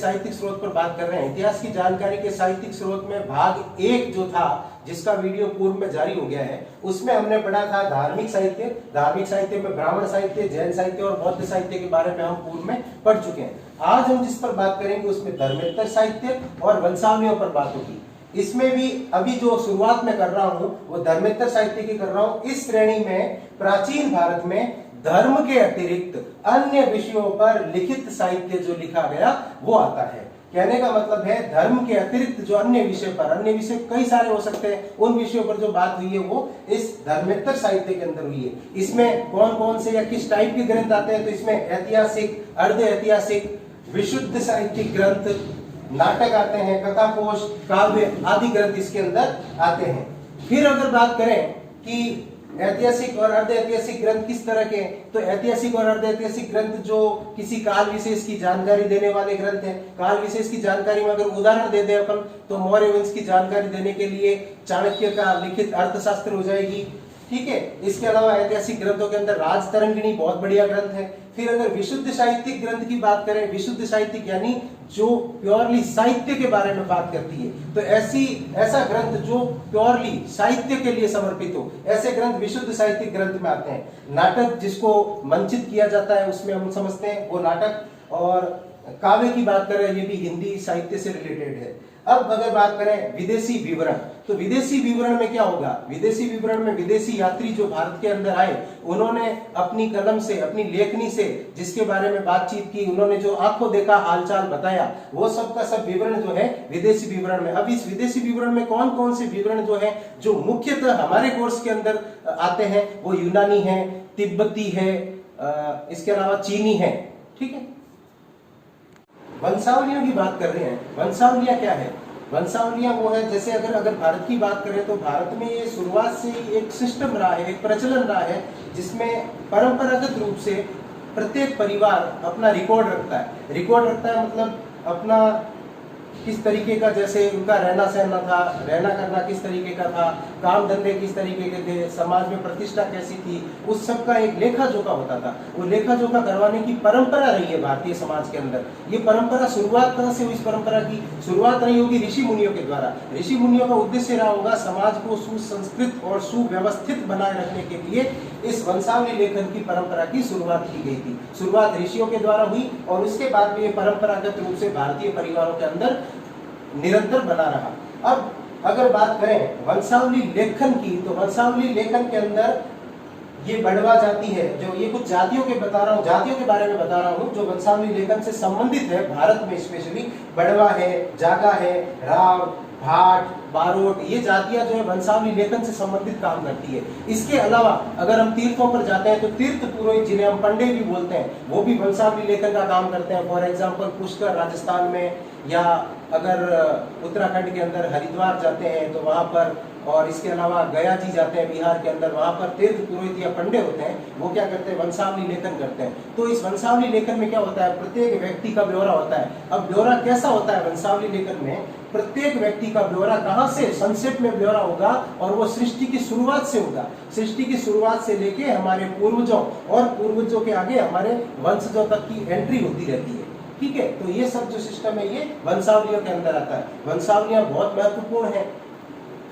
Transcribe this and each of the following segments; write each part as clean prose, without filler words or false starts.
साहित्यिक स्रोत पर बात कर रहे हैं। इतिहास की जानकारी के साहित्यिक स्रोत में भाग 1 जो था, जिसका वीडियो पूर्व में जारी हो गया है, उसमें हमने पढ़ा था धार्मिक साहित्य। धार्मिक साहित्य में ब्राह्मण साहित्य, जैन साहित्य और बौद्ध साहित्य के बारे में हम पूर्व में पढ़ चुके हैं। आज हम जिस पर बात करेंगे उसमें धर्मेत्तर साहित्य और वंशावलियों पर बात होगी। इसमें भी अभी जो शुरुआत में कर रहा हूं वो धर्मेत्तर साहित्य की कर रहा हूं। इस श्रेणी में प्राचीन भारत में धर्म के अतिरिक्त अन्य विषयों पर लिखित साहित्य जो लिखा गया वो आता है। कहने का मतलब है धर्म के अतिरिक्त जो अन्य विषय कई सारे हो सकते हैं, उन विषयों पर जो बात हुई है वो इस धर्मेत्तर साहित्य के अंदर हुई है। इसमें कौन कौन से या किस टाइप के ग्रंथ आते हैं, तो इसमें ऐतिहासिक, अर्ध ऐतिहासिक, विशुद्ध साहित्यिक ग्रंथ, नाटक आते हैं, कथाकोश, काव्य आदि ग्रंथ इसके अंदर आते हैं। फिर अगर बात करें कि ऐतिहासिक और अर्ध ऐतिहासिक ग्रंथ किस तरह के, तो ऐतिहासिक और अर्ध ऐतिहासिक ग्रंथ जो किसी काल विशेष की जानकारी देने वाले ग्रंथ हैं। काल विशेष की जानकारी में अगर उदाहरण दे दें अपन, तो मौर्य वंश की जानकारी देने के लिए चाणक्य का लिखित अर्थशास्त्र हो जाएगी, ठीक है। इसके अलावा ऐतिहासिक ग्रंथों के अंदर राजतरंगिणी बहुत बढ़िया ग्रंथ है। फिर अगर विशुद्ध साहित्यिक ग्रंथ की बात करें, विशुद्ध साहित्यिक यानी जो प्योरली साहित्य के बारे में बात करती है, तो ऐसा ग्रंथ जो प्योरली साहित्य के लिए समर्पित हो, ऐसे ग्रंथ विशुद्ध साहित्यिक ग्रंथ में आते हैं। नाटक जिसको मंचित किया जाता है उसमें हम समझते हैं वो नाटक। और काव्य की बात करें, ये भी हिंदी साहित्य से रिलेटेड है। अब अगर बात करें विदेशी विवरण, तो विदेशी विवरण में क्या होगा, विदेशी विवरण में विदेशी यात्री जो भारत के अंदर आए, उन्होंने अपनी कलम से, अपनी लेखनी से जिसके बारे में बातचीत की, उन्होंने जो आंखों देखा हालचाल बताया, वो सब का सब विवरण जो है विदेशी विवरण में। अब इस विदेशी विवरण में कौन कौन से विवरण जो है जो मुख्यतः हमारे कोर्स के अंदर आते हैं, वो यूनानी है, तिब्बती है, इसके अलावा चीनी है, ठीक है। वंशावलियों की बात कर रहे हैं। वंशावलियां क्या है? वंशावलियां वो है, जैसे अगर भारत की बात करें तो भारत में ये शुरुआत से ही एक सिस्टम रहा है, एक प्रचलन रहा है, जिसमें परंपरागत रूप से प्रत्येक परिवार अपना रिकॉर्ड रखता है। मतलब अपना किस तरीके का, जैसे उनका रहना सहना था, रहना करना किस तरीके का था, काम धंधे किस तरीके के थे, समाज में प्रतिष्ठा कैसी थी, उस सब का एक लेखा जोखा होता था। वो लेखा जोखा करवाने की परंपरा रही है भारतीय समाज के अंदर। ये परंपरा शुरुआत कहाँ से हुई? इस परंपरा की शुरुआत रही होगी ऋषि मुनियों के द्वारा। ऋषि मुनियों का उद्देश्य रहा होगा समाज को सुसंस्कृत और सुव्यवस्थित बनाए रखने के लिए इस वंशावली लेखन की परंपरा की शुरुआत की गई थी। शुरुआत ऋषियों के द्वारा हुई और उसके बाद में ये परंपरागत रूप से भारतीय परिवारों के अंदर निरंतर बना रहा। अब अगर बात करें वंशावली लेखन की, तो वंशावली लेखन के अंदर ये बड़वा जाति है, जो ये कुछ जातियों के बता रहा हूँ, जातियों के बारे में बता रहा हूँ जो वंशावली लेखन से संबंधित है भारत में। स्पेशली बड़वा है, जागा है, राव, भाट, बारोट, ये जातियां जो है वंशावली लेखन से संबंधित काम करती है। इसके अलावा अगर हम तीर्थों पर जाते हैं तो तीर्थ पुरोहित, जिन्हें हम पंडे भी बोलते हैं, वो भी वंशावली लेखन का काम करते हैं। फॉर एग्जांपल पुष्कर राजस्थान में, या अगर उत्तराखंड के अंदर हरिद्वार जाते हैं तो वहां पर, और इसके अलावा गया जी जाते हैं बिहार के अंदर, वहां पर तीर्थ पुरोहित या पंडे होते हैं, वो क्या करते हैं? वंशावली लेखन करते हैं। तो इस वंशावली लेखन में क्या होता है? प्रत्येक व्यक्ति का ब्यौरा होता है। अब ब्यौरा कैसा होता है वंशावली लेखन में? प्रत्येक व्यक्ति का ब्यौरा कहां से, संक्षेप में ब्यौरा होगा, और वो सृष्टि की शुरुआत से होगा। सृष्टि की शुरुआत से लेके हमारे पूर्वजों और पूर्वजों के आगे हमारे वंशजों तक की एंट्री होती रहती है, ठीक है। तो ये सब जो सिस्टम है ये वंशावलियों के अंदर आता है। वंशावलियां बहुत महत्वपूर्ण है।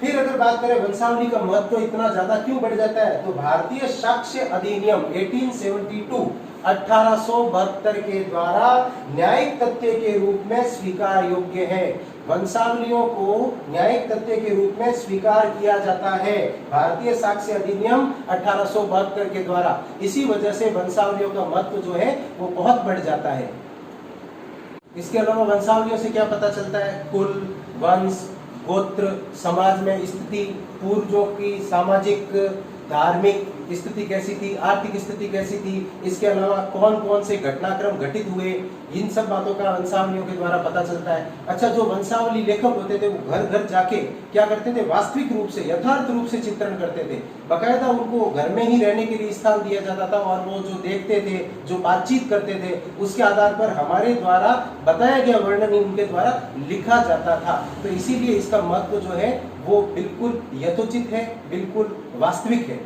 फिर अगर बात करें वंशावली का महत्व इतना ज्यादा क्यों बढ़ जाता है, तो भारतीय साक्ष्य अधिनियम 1872 1872 के द्वारा न्यायिक तथ्य के रूप में स्वीकार योग्य है। वंशावलियों को न्यायिक तथ्य के रूप में स्वीकार किया जाता है भारतीय साक्ष्य अधिनियम 1872 के द्वारा। इसी वजह से वंशावलियों का महत्व जो है वो बहुत बढ़ जाता है। इसके अलावा वंशावलियों से क्या पता चलता है? कुल, वंश, गोत्र, समाज में स्थिति, पूर्वजों की सामाजिक धार्मिक स्थिति कैसी थी, आर्थिक स्थिति कैसी थी, इसके अलावा कौन कौन से घटनाक्रम घटित हुए, इन सब बातों का वंशावलियों के द्वारा पता चलता है। अच्छा, जो वंशावली लेखक होते थे वो घर घर जाके क्या करते थे? वास्तविक रूप से, यथार्थ रूप से चित्रण करते थे। बाकायदा उनको घर में ही रहने के लिए स्थान दिया जाता था, और वो जो देखते थे, जो बातचीत करते थे, उसके आधार पर हमारे द्वारा बताया गया वर्णन उनके द्वारा लिखा जाता था। तो इसीलिए इसका महत्व जो है वो बिल्कुल यथोचित है, बिल्कुल वास्तविक है।